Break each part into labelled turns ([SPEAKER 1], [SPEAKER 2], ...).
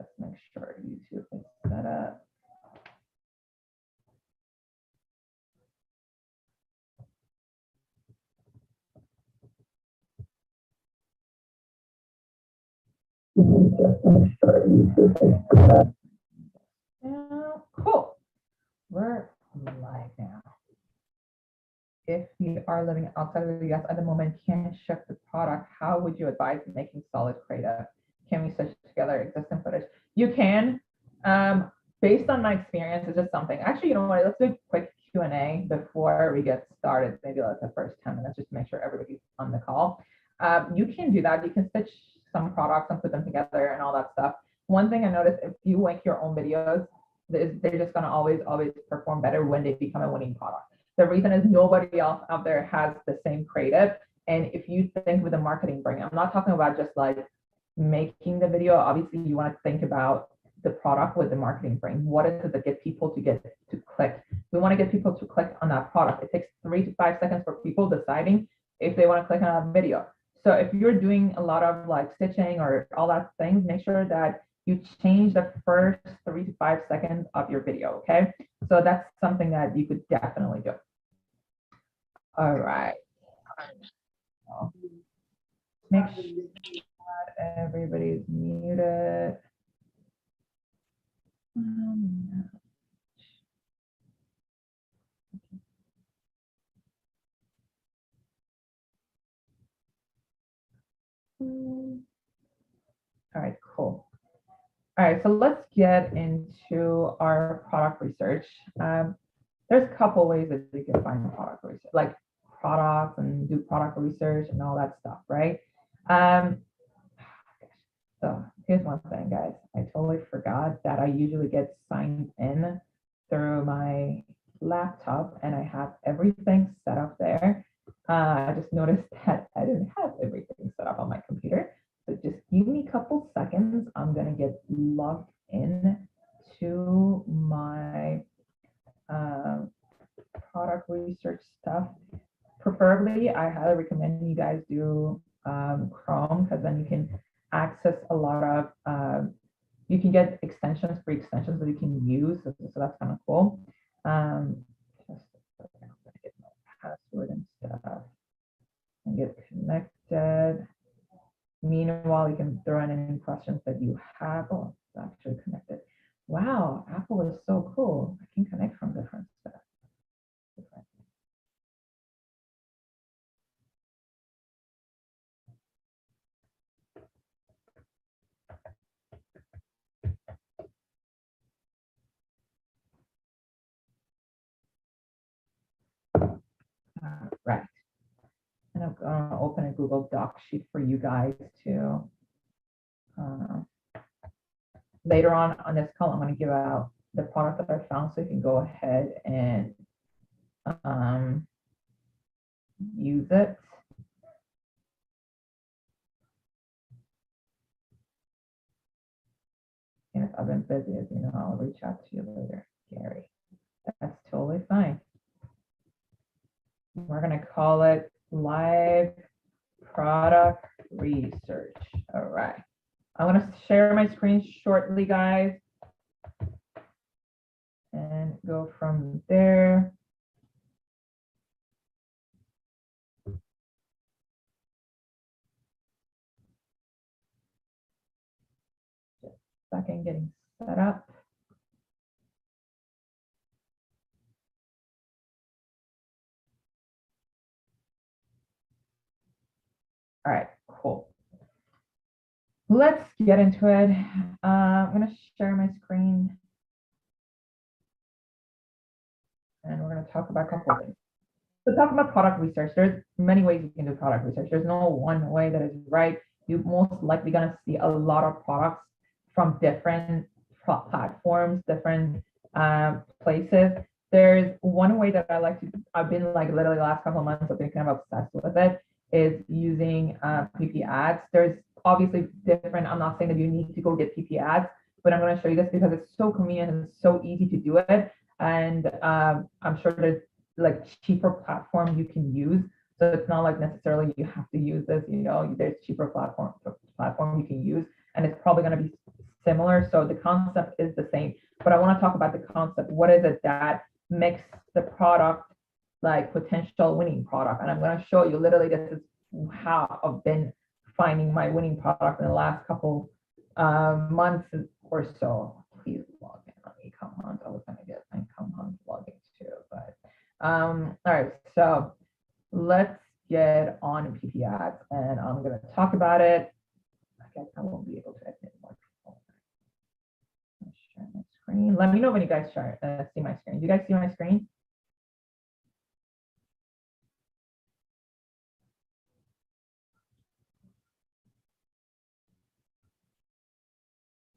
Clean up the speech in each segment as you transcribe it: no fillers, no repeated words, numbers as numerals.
[SPEAKER 1] just make sure YouTube is set up. Cool. We're live now. If you are living outside of the US at the moment, can't ship the product, how would you advise making solid creative? Can we stitch together existing footage? You can. Based on my experience, it's just something. Actually, you know what? Let's do a quick Q&A before we get started. Maybe like the first 10 minutes, just to make sure everybody's on the call. You can do that. You can stitch some products and put them together and all that stuff. One thing I noticed, if you make your own videos, they're just gonna always perform better when they become a winning product. The reason is nobody else out there has the same creative. And if you think with the marketing brain, I'm not talking about just like making the video. Obviously, you want to think about the product with the marketing brain. What is it that gets people to click? We want to get people to click on that product. It takes 3 to 5 seconds for people deciding if they want to click on a video. So if you're doing a lot of like stitching or all that things, make sure that you change the first 3 to 5 seconds of your video, okay? So that's something that you could definitely do. All right. So make sure that everybody's muted. All right, cool. All right, so let's get into our product research. There's a couple ways that you can find product research, like products and do product research and all that stuff, right? So here's one thing, guys. I totally forgot that I usually get signed in through my laptop and I have everything set up there. I just noticed that I didn't have everything set up on my computer. So just give me a couple seconds. I'm gonna get logged in to my product research stuff. Preferably, I highly recommend you guys do Chrome, because then you can access a lot of, you can get extensions, free extensions that you can use. So that's kind of cool. Just I'm gonna get my password and stuff and get connected. Meanwhile, you can throw in any questions that you have. Oh, it's actually connected. Wow, Apple is so cool. I can connect from different stuff. Right. And I'm going to open a Google Doc sheet for you guys to, later on this call, I'm going to give out the product that I found, so you can go ahead and use it. And if I've been busy, as you know, I'll reach out to you later, Gary. That's totally fine. We're going to call it live product research. All right. I'm going to share my screen shortly, guys, and go from there. Just a second getting set up. All right, cool. Let's get into it. I'm going to share my screen. And we're going to talk about a couple of things. So talk about product research. There's many ways you can do product research. There's no one way that is right. You're most likely going to see a lot of products from different platforms, different places. There's one way that I like to, I've been like literally the last couple of months, I've been kind of obsessed with it, is using PipiAds. There's obviously different, I'm not saying that you need to go get PipiAds, but I'm going to show you this because it's so convenient and so easy to do it. And I'm sure there's like cheaper platform you can use. So it's not like necessarily you have to use this, you know, there's cheaper platform you can use, and it's probably going to be similar. So the concept is the same, but I want to talk about the concept. What is it that makes the product like potential winning product? And I'm going to show you literally this is how I've been finding my winning product in the last couple months or so. Please log in. Let me come on. I was going to get my come on login too, but all right. So let's get on PipiAds, and I'm going to talk about it. I guess I won't be able to admit more people. Let's share my screen. Let me know when you guys see my screen. Do you guys see my screen?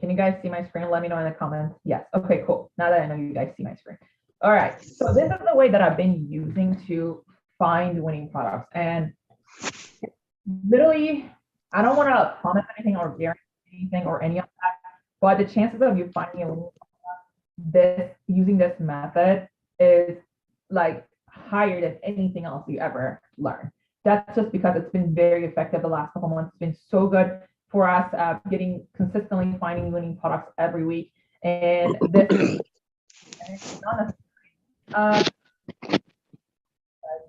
[SPEAKER 1] Can you guys see my screen? Let me know in the comments. Yes. Okay, cool. Now that I know you guys see my screen. All right. So this is the way that I've been using to find winning products. And literally, I don't want to promise anything or guarantee anything or any of that, but the chances of you finding a winning product using this method is like higher than anything else you ever learn. That's just because it's been very effective the last couple months. It's been so good for us getting consistently finding winning products every week. And this is not necessary.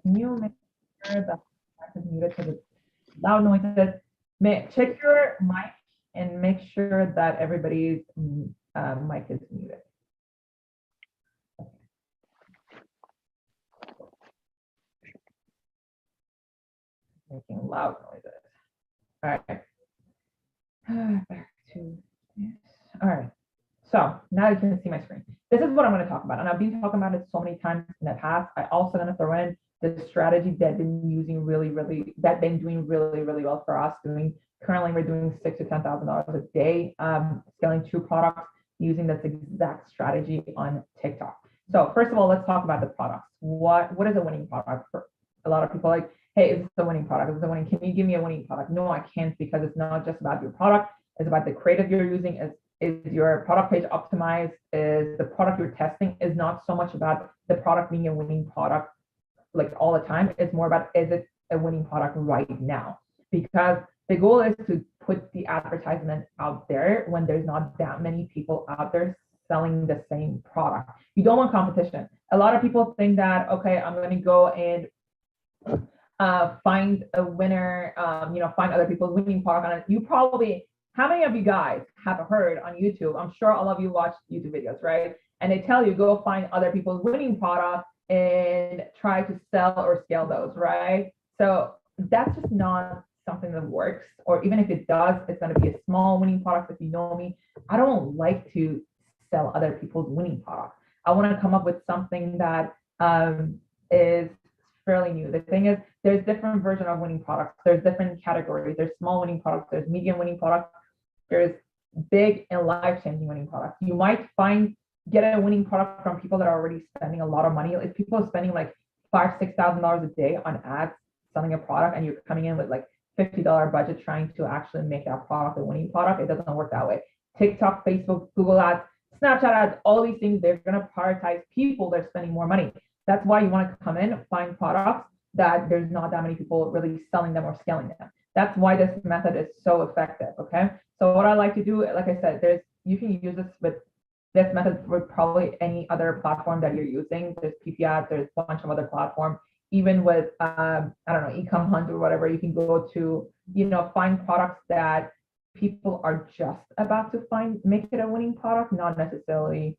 [SPEAKER 1] New, make sure the mic is muted because it's loud noises. Check your mic and make sure that everybody's mic is muted. Making loud noises. All right. Back to this. All right. So now you can see my screen. This is what I'm going to talk about. And I've been talking about it so many times in the past. I also going to throw in the strategy that been using really doing really well for us. Currently we're doing $6,000 to $10,000 a day, scaling 2 products using this exact strategy on TikTok. So first of all, let's talk about the products. What is a winning product? For a lot of people like, hey, is this a winning product? Is this a winning? Can you give me a winning product? No, I can't, because it's not just about your product. It's about the creative you're using. Is your product page optimized? Is the product you're testing is not so much about the product being a winning product like all the time. It's more about, is it a winning product right now? Because the goal is to put the advertisement out there when there's not that many people out there selling the same product. You don't want competition. A lot of people think that, okay, I'm going to go and find a winner, find other people's winning product. And you probably, how many of you guys have heard on YouTube? I'm sure all of you watch YouTube videos, right? And they tell you, go find other people's winning product and try to sell or scale those, right? So that's just not something that works. Or even if it does, it's going to be a small winning product. If you know me, I don't like to sell other people's winning products. I want to come up with something that is fairly new. The thing is, there's different versions of winning products. There's different categories. There's small winning products. There's medium winning products. There's big and life-changing winning products. You might get a winning product from people that are already spending a lot of money. If people are spending like $5,000 to $6,000 a day on ads selling a product, and you're coming in with like $50 budget trying to actually make that product a winning product, it doesn't work that way. TikTok, Facebook, Google ads, Snapchat ads, all these things, they're going to prioritize people that are spending more money. That's why you want to come in, find products that there's not that many people really selling them or scaling them. That's why this method is so effective. Okay. So what I like to do, like I said, you can use this method with probably any other platform that you're using. There's PipiAds, there's a bunch of other platforms. Even with I don't know, Ecom Hunt or whatever, you can go to, find products that people are just about to make it a winning product, not necessarily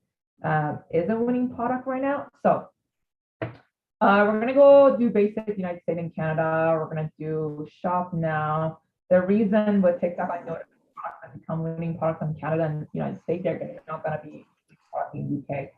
[SPEAKER 1] is a winning product right now. So we're gonna go do basic United States and Canada. We're gonna do shop now. The reason with TikTok, I noticed products that become winning products in Canada and United States, they're not gonna be in UK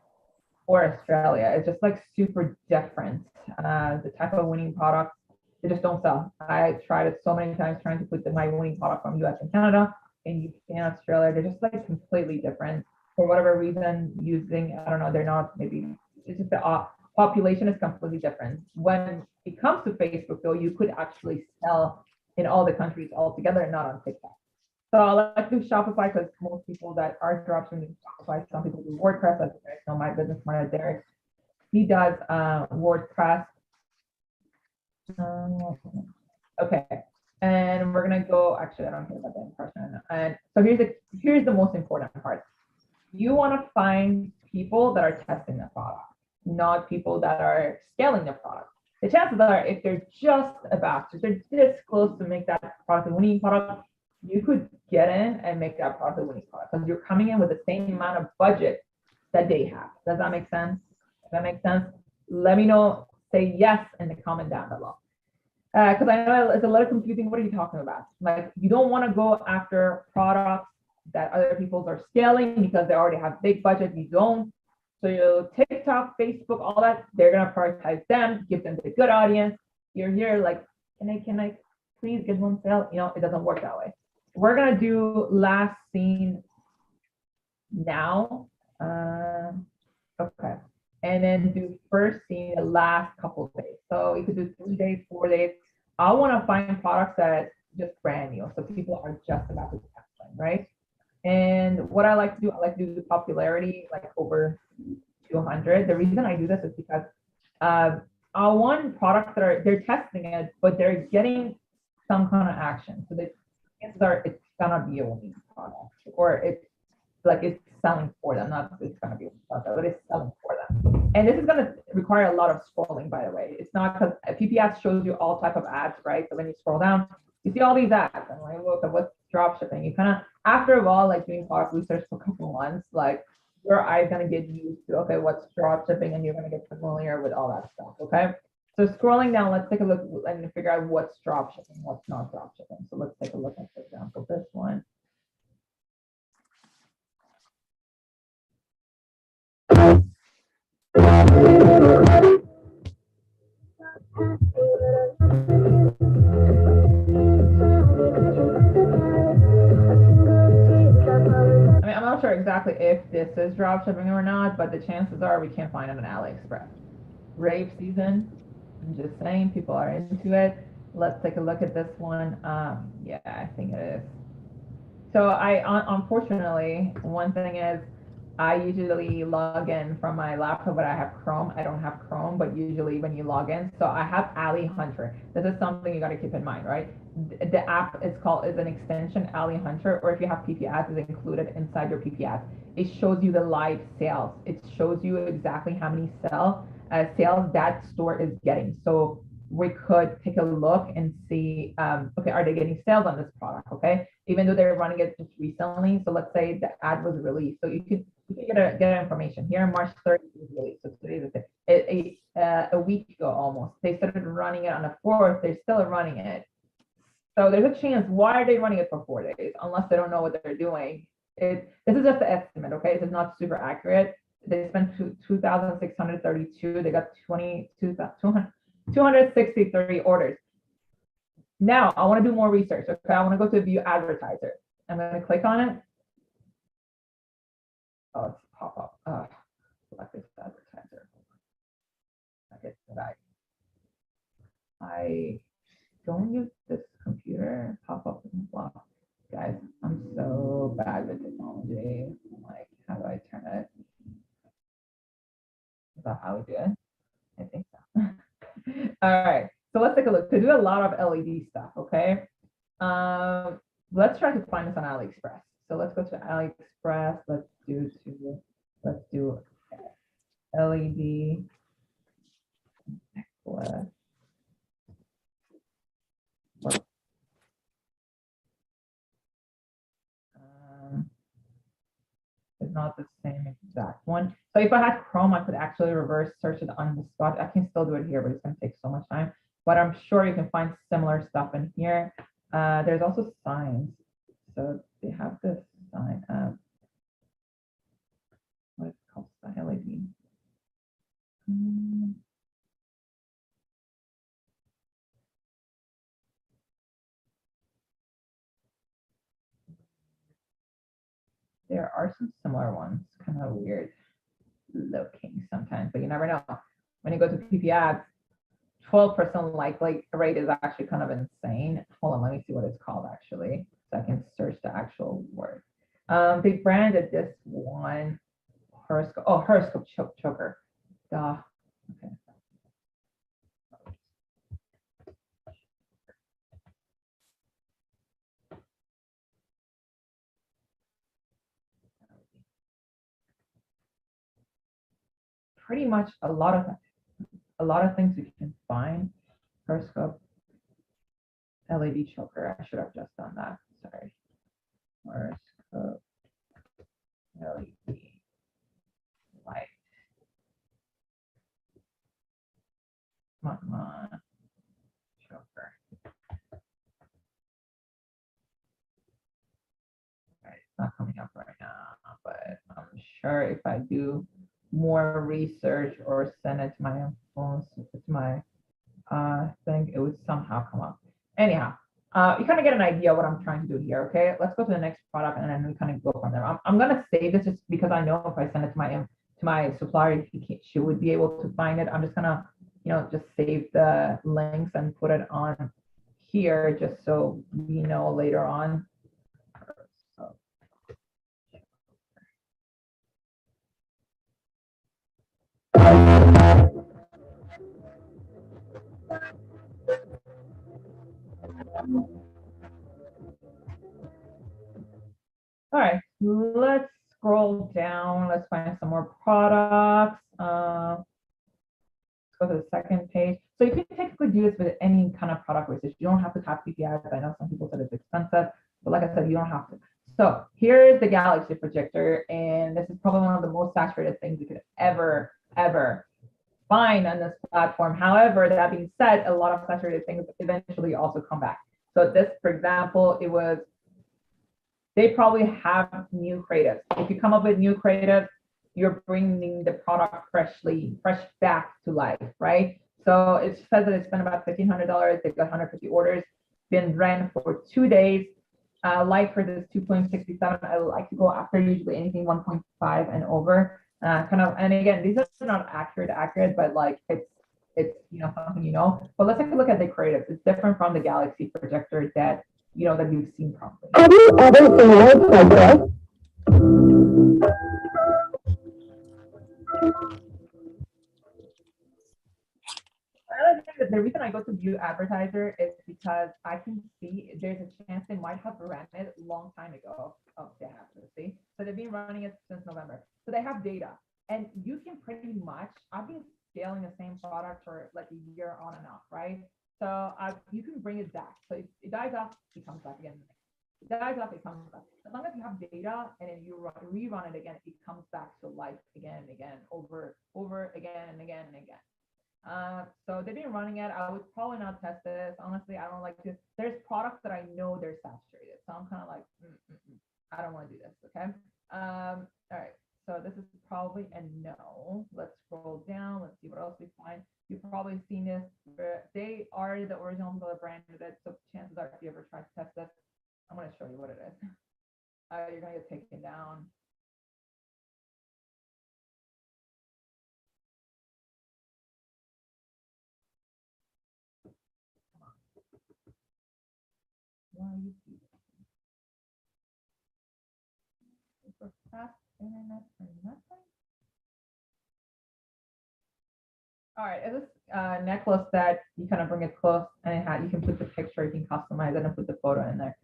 [SPEAKER 1] or Australia. It's just like super different. The type of winning products, they just don't sell. I tried it so many times trying to put my winning product from US and Canada and UK and Australia. They're just like completely different. For whatever reason, I don't know, they're not, maybe it's just the population is completely different. When it comes to Facebook, though, you could actually sell in all the countries altogether and not on TikTok. So I like to do Shopify because most people that are dropshipping Shopify, some people do WordPress. As you guys know, my business partner Derek, he does WordPress. Okay, And we're gonna go, actually, I don't care about the impression. And so here's the most important part. You want to find people that are testing the product, not people that are scaling the product. The chances are, if they're just about to, they're this close to make that product a winning product, you could get in and make that product a winning product because you're coming in with the same amount of budget that they have. Does that make sense? Does that make sense? Let me know. Say yes in the comment down below. Because I know it's a little confusing. What are you talking about? Like, you don't want to go after products that other people are scaling because they already have big budget. You don't. So you TikTok, Facebook, all that, they're gonna prioritize them, give them the good audience. You're here like, can I please get one sale? You know, it doesn't work that way. We're gonna do last scene now. Okay. And then do first scene the last couple of days. So you could do 3 days, 4 days. I want to find products that just brand new. So people are just about to test them, right? And what I like to do, I like to do the popularity like over 200. The reason I do this is because I want products that they're testing it, but they're getting some kind of action. So the chances are it's gonna be a winning product, or it's like it's selling for them, not it's gonna be a product, but it's selling for them. And this is gonna require a lot of scrolling, by the way. It's not because PipiAds shows you all type of ads, right? So when you scroll down, you see all these ads, and like, look at what's drop shipping. You kind of, after a while, like doing product research for a couple months, like your eye's gonna get used to, okay, what's drop shipping, and you're gonna get familiar with all that stuff. Okay. So scrolling down, let's take a look and figure out what's drop shipping, what's not drop shipping. So let's take a look at, for example, this one. I mean, I'm not sure exactly if this is drop shipping or not, but the chances are we can't find it on AliExpress. Rave season, I'm just saying, people are into it. Let's take a look at this one. Yeah, I think it is. So unfortunately, one thing is I usually log in from my laptop, but I have Chrome. I don't have Chrome, but usually when you log in, so I have Ali Hunter. This is something you got to keep in mind, right? The app is an extension, Ali Hunter, or if you have PipiAds, is included inside your PipiAds. It shows you the live sales. It shows you exactly how many sales that store is getting. So we could take a look and see, okay, are they getting sales on this product? Okay, even though they're running it just recently. So let's say the ad was released. So you can get information here. March 30th was released. So today's a week ago almost. They started running it on the 4th. They're still running it. So there's a chance. Why are they running it for 4 days? Unless they don't know what they're doing. This is just an estimate, okay? This is not super accurate. They spent 2,632. They got 263 orders. Now I want to do more research. Okay, I want to go to view advertiser. I'm going to click on it. Oh, it's pop up. Select this advertiser. Okay, I don't use this computer. Pop up and block. Guys, I'm so bad with technology. Like, how do I turn it? Is that how we do it? I think so. All right. So let's take a look. To do a lot of LED stuff, okay? Let's try to find this on AliExpress. So let's go to AliExpress. Let's do LED necklace. It's not the same exact one. So if I had Chrome, I could actually reverse search it on the spot. I can still do it here, but it's going to take so much time. But I'm sure you can find similar stuff in here. There's also signs. So they have this sign. What is it called? LED. There are some similar ones, kind of weird looking sometimes, but you never know. When you go to PipiAds, 12% like rate is actually kind of insane. Hold on, let me see what it's called actually, so I can search the actual word. They branded this one horoscope. Oh, horoscope choker. Duh. Okay. pretty much a lot of things you can find. Horoscope, LED choker. I should have just done that. Sorry. Horoscope, LED light. Come on, choker. Right, it's not coming up right now, but I'm sure if I do more research or send it to my phone, to my thing, it would somehow come up. Anyhow, you kind of get an idea what I'm trying to do here. Okay, let's go to the next product and then we kind of go from there. I'm gonna save this just because I know if I send it to my supplier, she would be able to find it. I'm just gonna, just save the links and put it on here just so we know later on. So, all right, let's scroll down. Let's find some more products. Let's go to the second page. So you can technically do this with any kind of product research. You don't have to have PipiAds. I know some people said it's expensive, but like I said, you don't have to. So here's the Galaxy projector, and this is probably one of the most saturated things you could ever find on this platform. However, that being said, a lot of saturated things eventually also come back. So this, for example, they probably have new creatives. If you come up with new creatives, you're bringing the product fresh back to life, right? So it says that they spent about $1,500. They've got 150 orders, been ran for 2 days. Like for this 2.67, I like to go after usually anything 1.5 and over. And again, these are not accurate, but like it's something But let's take a look at the creatives. It's different from the Galaxy projector that that you've seen probably. Have you ever seen lights like this? The reason I go to view advertiser is because I can see there's a chance they might have ran it a long time ago. Oh, they have to see. So they've been running it since November. So they have data. And you can pretty much, I've been scaling the same product for like a year on and off, right? So you can bring it back. So it dies off, it comes back again. It dies off, it comes back. As long as you have data and then you rerun it again, it comes back to life again and again, over again and again and again. So they've been running it. I would probably not test this. Honestly, I don't like to. There's products that I know they're saturated. So I'm kind of like, I don't want to do this. Okay. All right. So this is probably a no. Let's scroll down. Let's see what else we find. You've probably seen this. They are the original brand of it. So chances are, if you ever try to test this, I'm going to show you what it is. You're going to get taken down. Why you see super fast internet for nothing? All right, is this necklace that you kind of bring it close and you can put the picture, you can customize it and put the photo in there.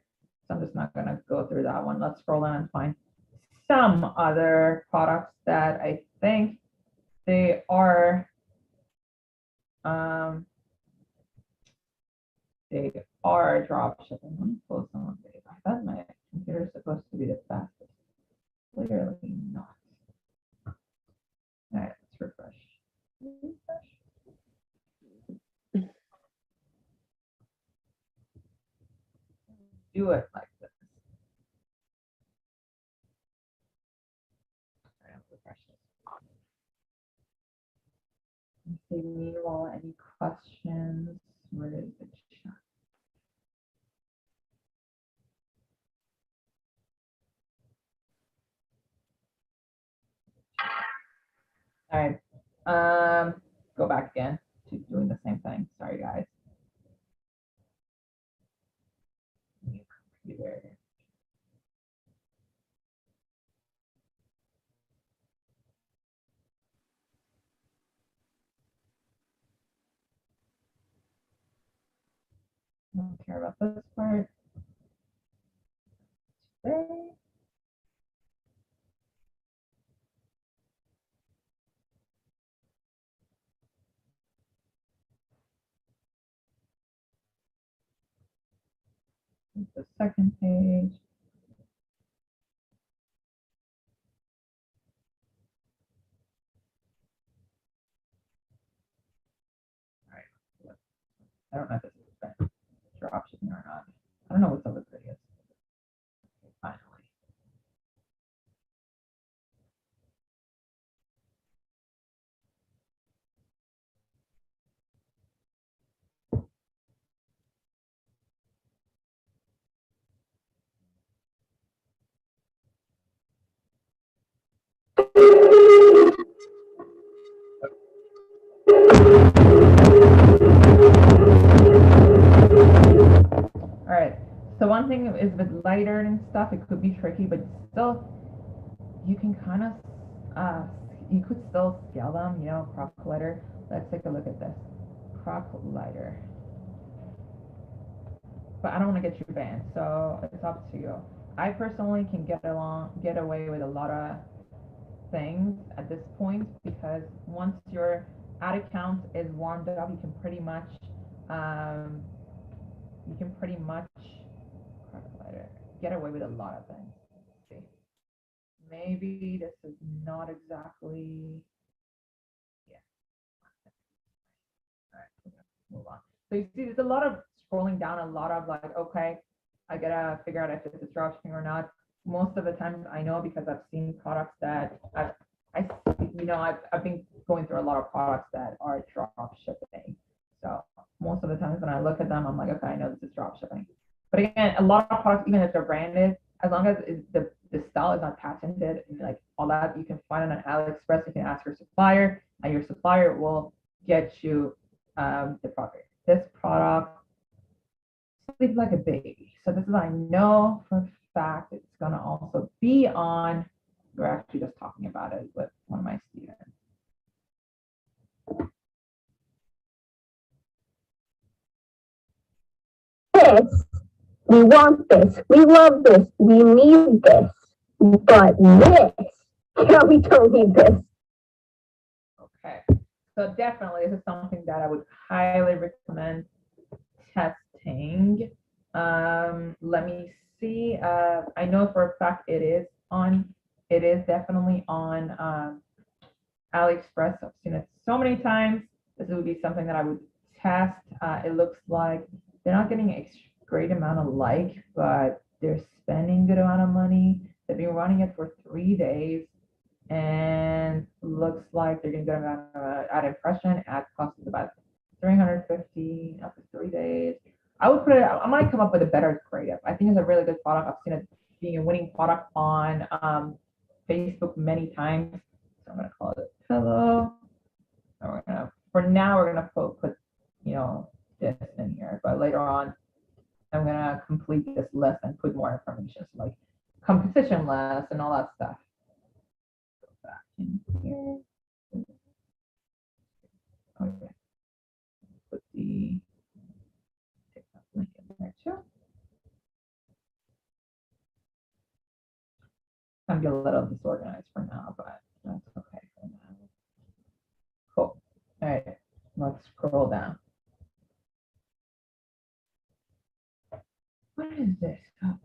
[SPEAKER 1] So I'm just not going to go through that one. Let's scroll down and find some other products that I think they are drop shipping. Let me close someone. I thought my computer is supposed to be the fastest. Clearly not. All right, let's refresh. Do it like this. All right, refresh this. Meanwhile, any questions? Where is the chat? All right. Go back again to doing the same thing. Sorry, guys. Computer. I don't care about this part. Today. All The second page. All right. I don't know if this is dropshipping or not. I don't know what's up with videos. Finally. All right. So one thing is with lighter and stuff, it could be tricky, but still, you can kind of, you could still scale them. You know, crock lighter. Let's take a look at this crock lighter. But I don't want to get you banned, so it's up to you. I personally can get away with a lot of things at this point because once your ad account is warmed up, you can pretty much um, get away with a lot of things. Let's see, maybe this is not exactly, yeah. All right, move on. So you see, there's a lot of scrolling down, a lot of like, okay, I gotta figure out if this is dropshipping or not. Most of the times I know because I've seen products that I've been going through a lot of products that are drop shipping. So most of the times when I look at them, I'm like, okay, I know this is drop shipping. But again, a lot of products, even if they're branded, as long as the style is not patented and like all that, you can find it on AliExpress. You can ask your supplier, and your supplier will get you the product. This product sleeps like a baby. So this is, I know for a fact, it's gonna also be on. We're actually just talking about it with one of my students.
[SPEAKER 2] This, we want this, we love this, we need this, but this, yeah, we don't need this.
[SPEAKER 1] Okay, so definitely this is something that I would highly recommend testing. Let me see. I know for a fact it is definitely on AliExpress. I've seen it so many times. This would be something that I would test. It looks like they're not getting a great amount of like, but they're spending good amount of money. They've been running it for 3 days, and looks like they're getting good amount of ad impression. Ad cost is about 350 after 3 days. I would put it. I might come up with a better creative. I think it's a really good product. I've seen it being a winning product on Facebook many times. So I'm gonna call it pillow. And for now, we're gonna put this in here. But later on, I'm gonna complete this list and put more information, so like competition list and all that stuff. Go back in here. Okay. Put the TikTok link in there too. I'm gonna be a little disorganized for now, but that's okay for now. Cool. All right, let's scroll down. What is this? Oh,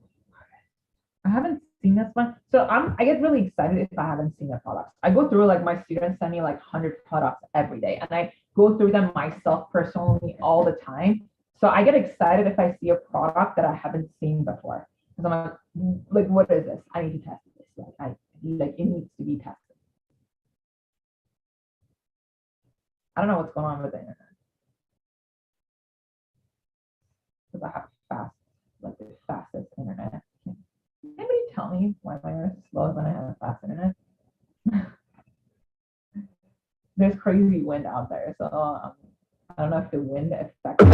[SPEAKER 1] I haven't seen this one. So I get really excited if I haven't seen the products. I go through, like, my students send me like 100 products every day, and I go through them myself personally all the time. So I get excited if I see a product that I haven't seen before. Because I'm like, what is this? I need to test this. Like it needs to be tested. I don't know what's going on with the internet because I have like the fastest internet. Can anybody tell me why my internet is slow when I have a fast internet? There's crazy wind out there, so I don't know if the wind affects.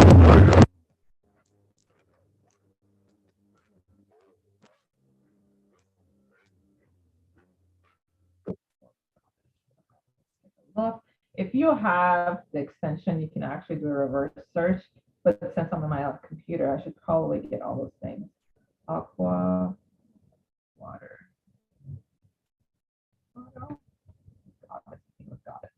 [SPEAKER 1] Look, if you have the extension, you can actually do a reverse search. But since I'm on my computer, I should probably get all those things. Aqua, water. Got it. Got it.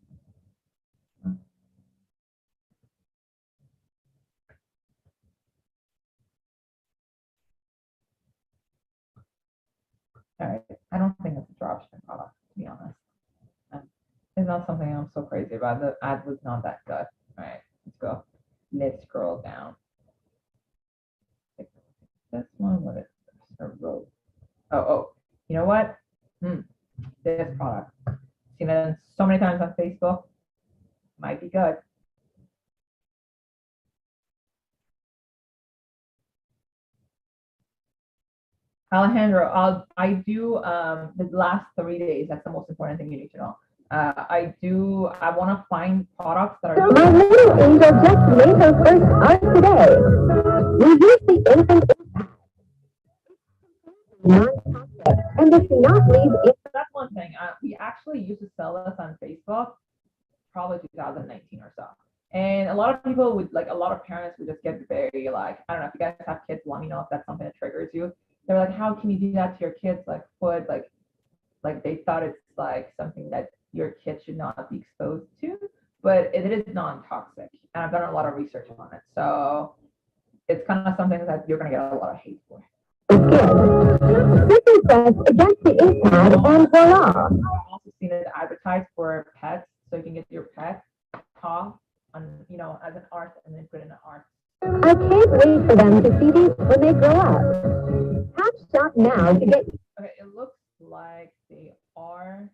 [SPEAKER 1] All right. I don't think it's a dropshipping product, to be honest. Um, It's not something I'm so crazy about. The ad was not that good. All right, let's go. Let's scroll down. This one, what is this? A road. Oh, you know what? This product. Seen it so many times on Facebook. Might be good. Alejandro, I do the last 3 days. That's the most important thing you need to know. I want to find products that are.
[SPEAKER 2] My little angel just made her first art today. We use the infant non-toxic and does not leave it.
[SPEAKER 1] That's one thing. We actually used to sell this on Facebook, probably 2019 or so. And a lot of people would like, a lot of parents would just get very like, I don't know if you guys have kids, let me know if that's something that triggers you. They're like, how can you do that to your kids? Like food, like they thought it's like something that your kid should not be exposed to, but it is non-toxic. And I've done a lot of research on it. So it's kind of something that you're gonna get a lot of hate for.
[SPEAKER 2] Second press against the ink pad and voila.
[SPEAKER 1] I've also seen it advertised for pets, so you can get your pet paw on, as an art and then put in an art.
[SPEAKER 2] I can't wait for them to see these when they grow up. Tap shop now to get.
[SPEAKER 1] Okay, it looks like they are.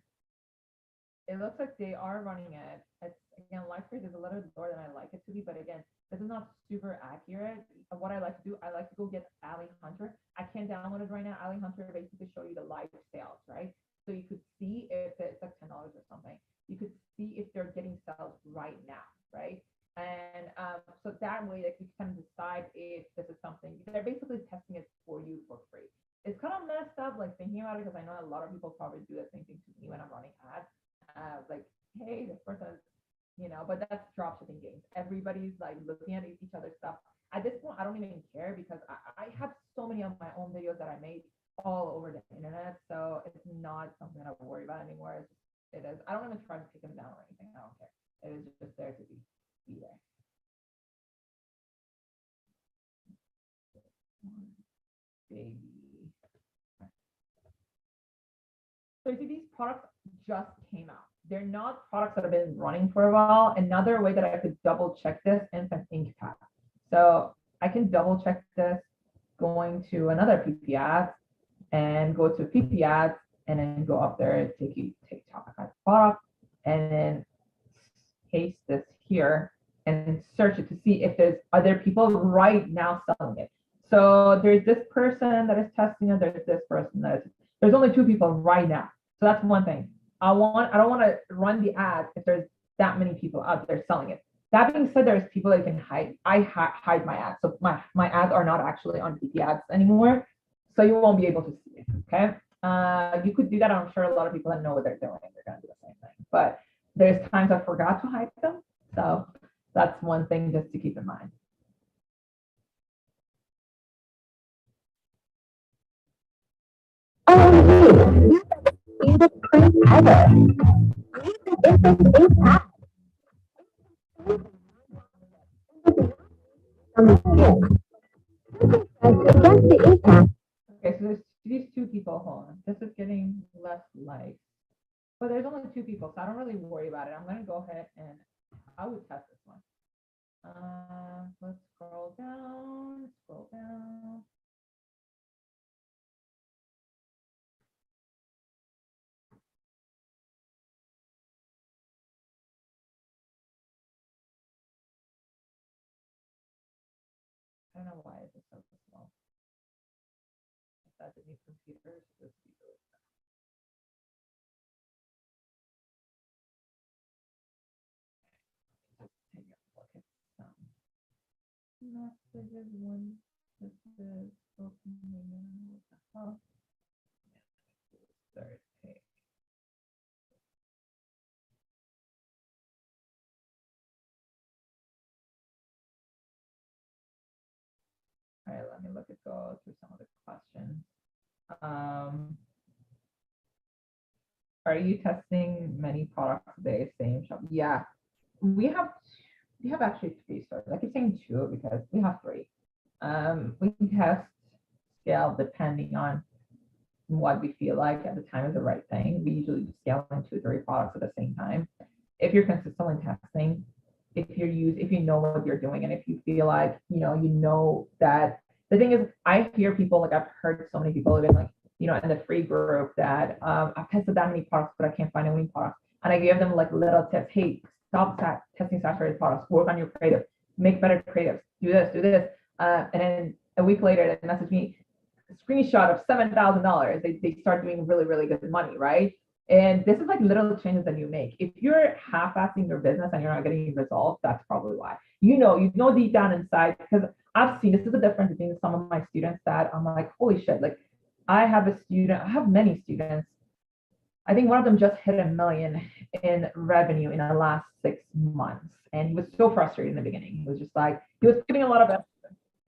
[SPEAKER 1] It looks like they are running it. It's again, LifePage is a little lower than I like it to be, but again, this is not super accurate. What I like to do, I like to go get Ali Hunter. I can't download it right now. Ali Hunter basically show you the live sales, right? So you could see if it's like $10 or something. You could see if they're getting sales right now, right? And so that way, like you can decide if this is something. They're basically testing it for you for free. It's kind of messed up, like thinking about it, because I know a lot of people probably do the same thing to me when I'm running ads. Like, hey, this person, but that's dropshipping games. Everybody's like looking at each other's stuff. At this point, I don't even care because I have so many of my own videos that I made all over the internet. So it's not something that I worry about anymore. It is. I don't even try to take them down or anything. I don't care. It is just there to be there. Baby. So you see, these products just came out. They're not products that have been running for a while. Another way that I could double check this is an ink pad. So I can double check this going to another PipiAds and go to PipiAds and then go up there, TikTok as product, and then paste this here and search it to see if there's other people right now selling it. So there's this person that is testing it. There's this person there's only 2 people right now. So that's one thing. I don't want to run the ad if there's that many people out there selling it. That being said, there's people that can hide. I hide my ads. So my ads are not actually on PipiAds anymore. So you won't be able to see it. Okay. You could do that. I'm sure a lot of people that know what they're doing, they're going to do the same thing. But there's times I forgot to hide them. So that's one thing just to keep in mind.
[SPEAKER 2] OMG, you're the prince ever. Against the ink pad.
[SPEAKER 1] Okay, so there's these 2 people. Hold on. This is getting less likes. But there's only 2 people, so I don't really worry about it. I'm going to go ahead and I would test this one. Let's scroll down. I don't know why it's so small. Is that the new computers? This computer is take a look at some messages. One, this is opening. What the hell? Third page. All right, let me go through some of the questions. Are you testing many products today? Same shop? Yeah, we have actually 3 stores. I keep saying 2 because we have 3. We can test scale depending on what we feel like at the time is the right thing. We usually scale in 2 or 3 products at the same time. If you're consistently testing, if you know what you're doing, and if you feel like, you know that the thing is, I hear people, like I've heard so many people even like, in the free group that I've tested that many products, but I can't find a winning product. And I give them like little tips. Hey, stop testing saturated products, work on your creative, make better creatives, do this, do this. And then a week later, they message me, a screenshot of $7,000. They start doing really, really good money, right? And this is like little changes that you make. If you're half-assing your business and you're not getting results, that's probably why. You know deep down inside, because I've seen, this is the difference between some of my students that I'm like, holy shit, like I have many students. I think one of them just hit $1 million in revenue in the last 6 months. And he was so frustrated in the beginning. He was just like, he was giving a lot of effort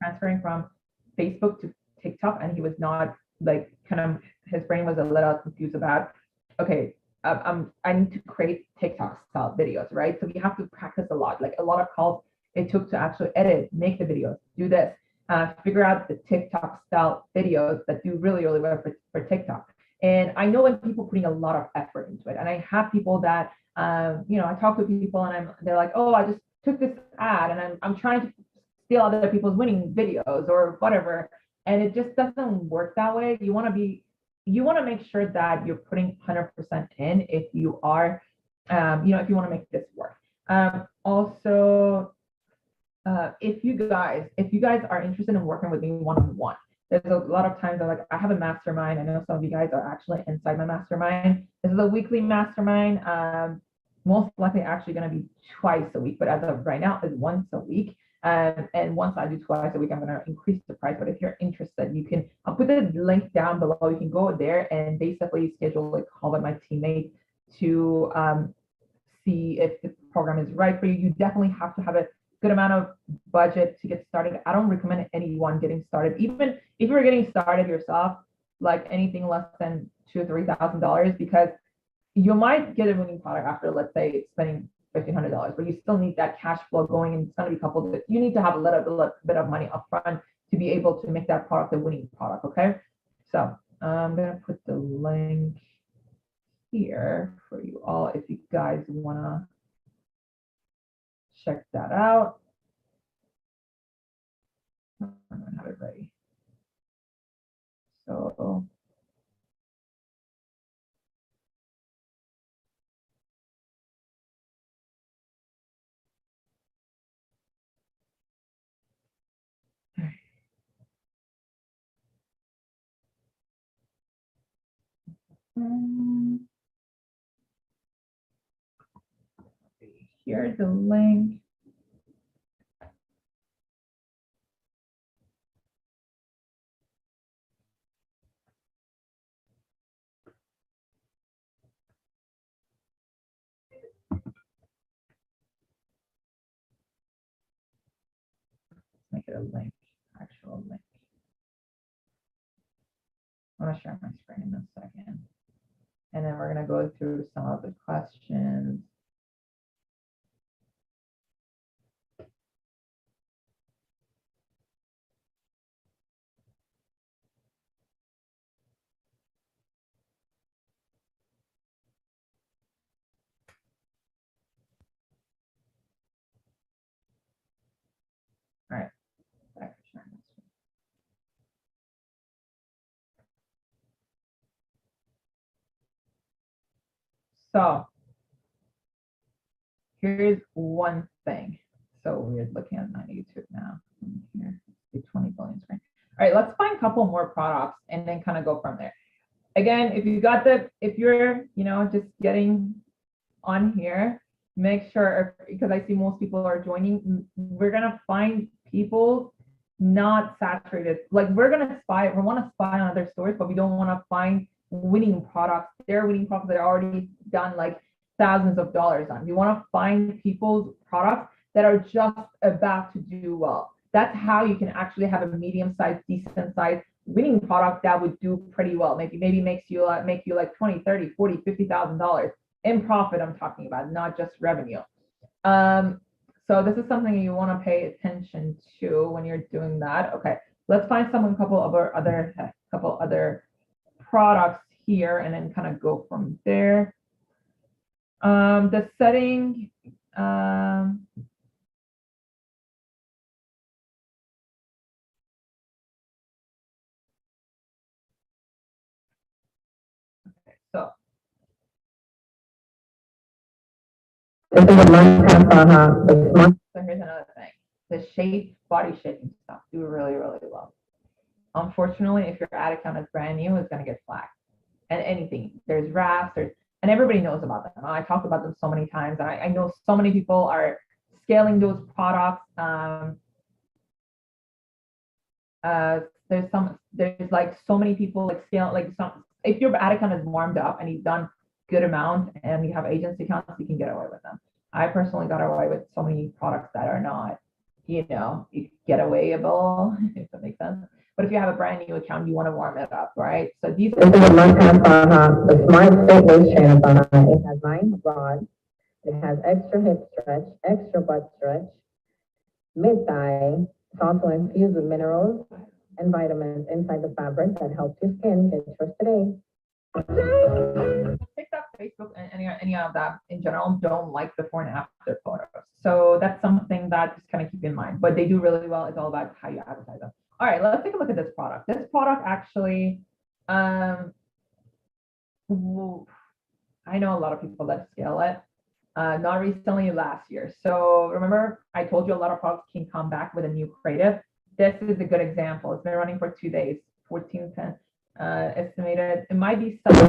[SPEAKER 1] transferring from Facebook to TikTok, and he was not like, kind of, his brain was a little confused about, okay, I need to create TikTok style videos, right? So we have to practice a lot, like a lot of calls it took to actually edit, make the videos, do this, figure out the TikTok style videos that do really, really well for TikTok. And I know when people putting a lot of effort into it, and I have people that, I talk to people and they're like, oh, I just took this ad and I'm trying to steal other people's winning videos or whatever. And it just doesn't work that way. You want to make sure that you're putting 100% in if you are, if you want to make this work. Also, if you guys are interested in working with me one-on-one, there's a lot of times that, like, I have a mastermind. I know some of you guys are actually inside my mastermind. This is a weekly mastermind. Most likely actually going to be twice a week, but as of right now, it's once a week. And once I do twice a week, I'm going to increase the price. But if you're interested, I'll put the link down below. You can go there and basically schedule a call with my teammate to see if the program is right for you. You definitely have to have a good amount of budget to get started. I don't recommend anyone getting started, even if you're getting started yourself, like anything less than $2,000 or $3,000, because you might get a winning product after, let's say, spending $1,500, but you still need that cash flow going, and it's going to be coupled with, you need to have a little bit of money upfront to be able to make that product a winning product. Okay, so I'm going to put the link here for you all if you guys want to check that out. I'm going to have it ready. So here's the link. Make it a link, actual link. I'm going to share my screen in a second. And then we're going to go through some of the questions. All right, back to sharing my screen. So here's one thing. So we're looking at my YouTube now. Here, 20 billion screen. All right, let's find a couple more products and then kind of go from there. Again, if you're, just getting on here, make sure, because I see most people are joining, we're gonna find people not saturated. Like, we want to spy on other stores, but we don't want to find winning products. They're winning products that are already done like thousands of dollars on. We want to find people's products that are just about to do well. That's how you can actually have a medium-sized, decent-sized winning product that would do pretty well. Maybe make you like 20, 30, 40, $50,000 in profit. I'm talking about, not just revenue. So this is something you want to pay attention to when you're doing that. Okay, let's find a couple other products here and then kind of go from there. The setting, so
[SPEAKER 2] this is a must-have for her. It's must.
[SPEAKER 1] So here's another thing. The shape, body shaping stuff do really, really well. Unfortunately, if your ad account is brand new, it's going to get flagged. And anything, there's wraps, and everybody knows about them. I talked about them so many times. I know so many people are scaling those products. There's like so many people like scale, like if your ad account is warmed up and you've done good amount and you have agency accounts, you can get away with them. I personally got away with so many products that are not, get awayable, if that makes sense. But if you have a brand new account, you want to warm it up, right? So these.
[SPEAKER 2] This is a must-have for her. The Smart Fit Waist Trainer for her. It has 9 rods. It has extra hip stretch, extra butt stretch, mid-thigh. It's also infused with minerals and vitamins inside the fabric that helps your skin get yours today.
[SPEAKER 1] TikTok, Facebook, and any of that in general don't like before and after photos. So that's something that just kind of keep in mind. But they do really well. It's all about how you advertise them. All right, let's take a look at this product. This product actually, I know a lot of people that scale it. Not recently, last year. So remember, I told you a lot of products can come back with a new creative. This is a good example. It's been running for 2 days, 1410 estimated. It might be something.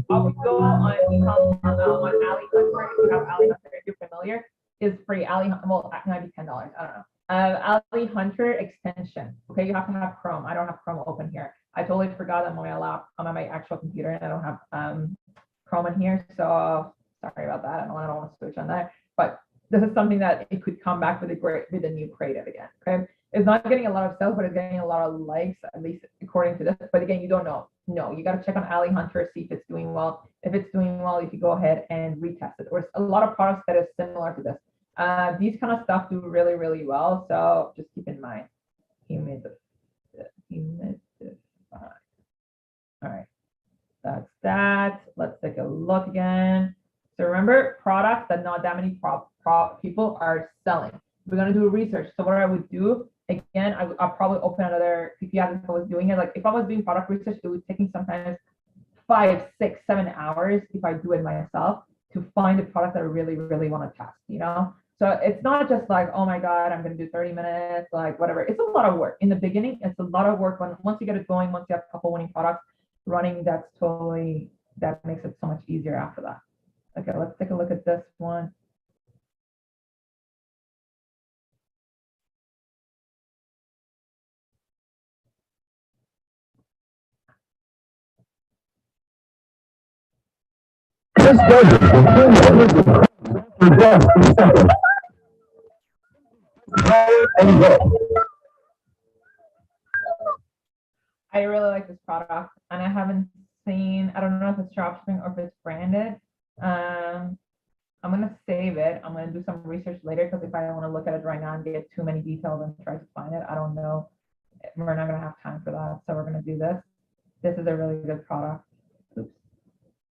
[SPEAKER 1] I would go on Ali Hunter. If you have Ali Hunter, if you're familiar, is free. Ali, well, it might be $10. I don't know. Ali Hunter extension. Okay, you have to have Chrome. I don't have Chrome open here. I totally forgot I'm on my actual computer, and I don't have Chrome in here. So sorry about that. I don't want to switch on that. But this is something that it could come back with a new creative again. Okay, it's not getting a lot of sales, but it's getting a lot of likes, at least according to this. But again, you don't know. No, you got to check on Ali Hunter, see if it's doing well. If it's doing well, you can go ahead and retest it. Or a lot of products that is similar to this. These kind of stuff do really, really well. So just keep in mind. Humidify. All right, that's that. Let's take a look again. So remember, products that not that many people are selling. We're gonna do research. So what I would do, again, I'll probably open another PipiAds if I was doing it. Like if I was doing product research, it would take me sometimes 5, 6, 7 hours if I do it myself to find a product that I really, really want to test, So it's not just like, oh my God, I'm going to do 30 minutes, like whatever. It's a lot of work. In the beginning, it's a lot of work. Once you get it going, once you have a couple winning products running, that makes it so much easier after that. Okay, let's take a look at this one. I really like this product, and I haven't seen, I don't know if it's dropshipping or if it's branded. I'm gonna save it. I'm gonna do some research later, because if I want to look at it right now and get too many details and try to find it, I don't know. We're not gonna have time for that, so we're gonna do this. This is a really good product. Oops.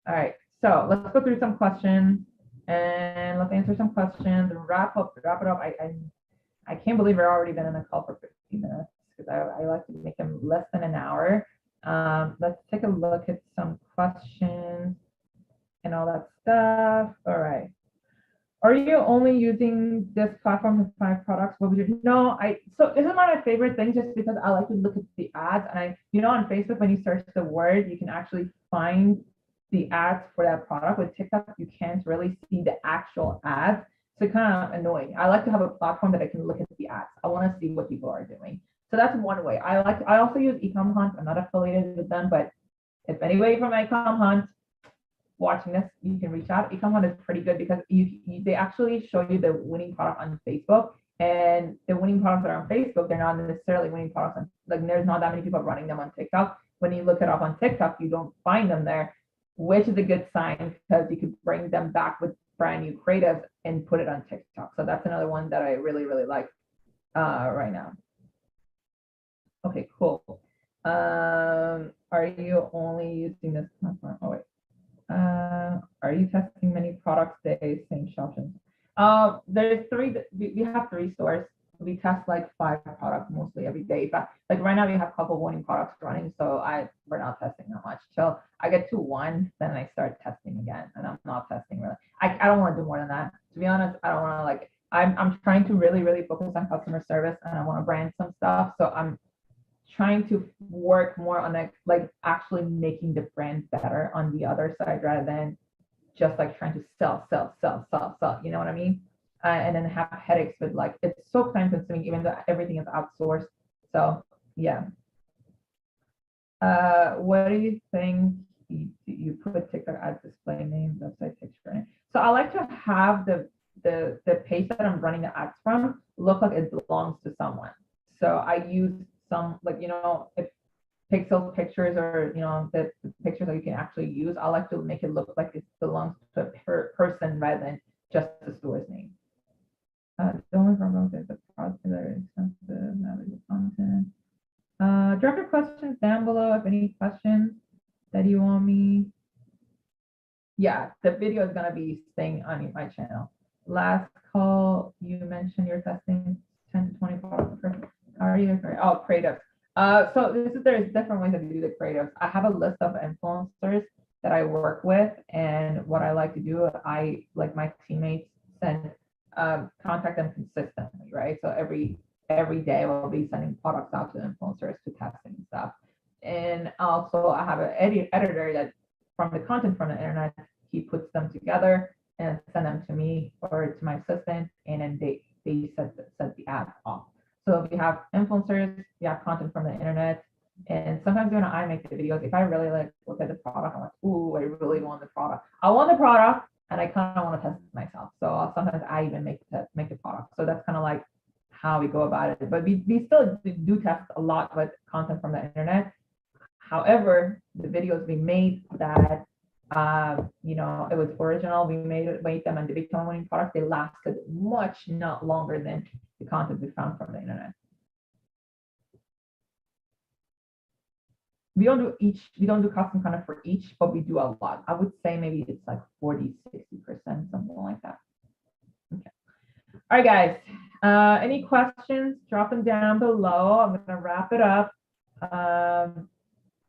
[SPEAKER 1] All right, so let's go through some questions and let's answer some questions and wrap it up. I can't believe we're already been in a call for 15 minutes, because I like to make them less than an hour. Let's take a look at some questions and all that stuff. All right. Are you only using this platform to find products? What would you? No, so this is not my favorite thing, just because I like to look at the ads. And on Facebook, when you search the word, you can actually find the ads for that product. With TikTok, you can't really see the actual ads. So kind of annoying. I like to have a platform that I can look at the ads. I want to see what people are doing. So that's one way. I also use Ecom Hunt. I'm not affiliated with them, but if anybody from Ecom Hunt watching this, you can reach out. Ecom Hunt is pretty good, because they actually show you the winning product on Facebook, and the winning products that are on Facebook, they're not necessarily winning products like there's not that many people running them on TikTok. When you look it up on TikTok, you don't find them there, which is a good sign, because you could bring them back with brand new creatives and put it on TikTok. So that's another one that I really, really like right now. Okay, cool. Are you only using this platform? Oh wait. Are you testing many products days, same options? There's three. We have three stores. We test like 5 products mostly every day. But like right now we have a couple winning products running, so we're not testing that much. Till I get to one, then I start testing again, and I'm not testing really. I don't want to do more than that. To be honest, I don't want to like. I'm trying to really focus on customer service, and I want to brand some stuff. So I'm trying to work more on like actually making the brand better on the other side rather than just like trying to sell. You know what I mean? And then have headaches with like it's so time consuming even though everything is outsourced. So yeah. What do you think you put TikTok ad display name, website picture? So I like to have the page that I'm running the ads from look like it belongs to someone. So I use some like if pixel pictures or the pictures that you can actually use. I like to make it look like it belongs to a person rather than just the store's name. The only problem is the product is very expensive, valuable content. Drop your questions down below if any questions that you want me. Yeah, the video is gonna be staying on my channel. Last call, you mentioned you're testing 10 to 20 products. How are you? Oh, creatives. So there's different ways that you do the creatives. I have a list of influencers that I work with, and what I like to do, I like my teammates send contact them consistently, right? So every day we'll be sending products out to influencers to testing and stuff. And also I have an editor that from the content from the internet, he puts them together and send them to me or to my assistant, and then they set the ads off. So if you have influencers, you have content from the internet, and sometimes when I make the videos, if I really like look at the product, I'm like, ooh, I really want the product. I want the product, and I kind of want to test it myself. So sometimes I even make the product. So that's kind of like how we go about it. But we still do test a lot with content from the internet. However, the videos we made that it was original. We made them and they become winning products. They lasted much not longer than the content we found from the internet. We don't do custom content for each, but we do a lot. I would say maybe it's like 40, 60%, something like that. Okay. All right, guys. Any questions? Drop them down below. I'm gonna wrap it up.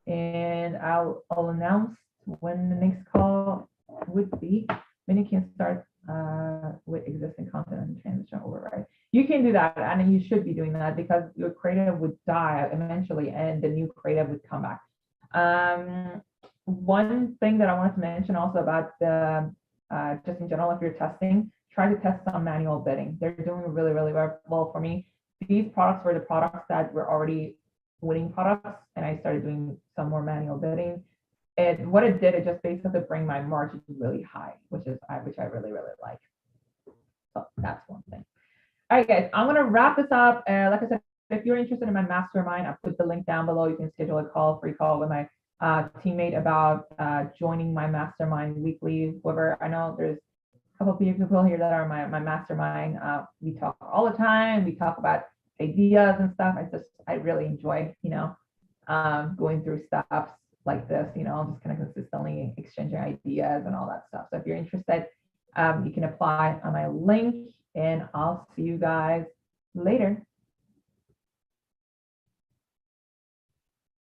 [SPEAKER 1] And I'll announce when the next call would be. When you can start with existing content and transition over, right? You can do that, and you should be doing that because your creative would die eventually, and the new creative would come back. One thing that I wanted to mention also about the just in general, if you're testing, try to test some manual bidding. They're doing really well for me. These products were the products that were already winning products, and I started doing some more manual bidding. And what it did, it just basically bring my margin really high, which I really like. So that's one thing. All right, guys, I'm gonna wrap this up. Like I said, if you're interested in my mastermind, I put the link down below. You can schedule a free call with my teammate about joining my mastermind weekly. Whoever I know, there's a couple of people here that are my mastermind. We talk all the time. We talk about ideas and stuff. I really enjoy, going through stuff like this, just kind of consistently exchanging ideas and all that stuff. So if you're interested, you can apply on my link, and I'll see you guys later.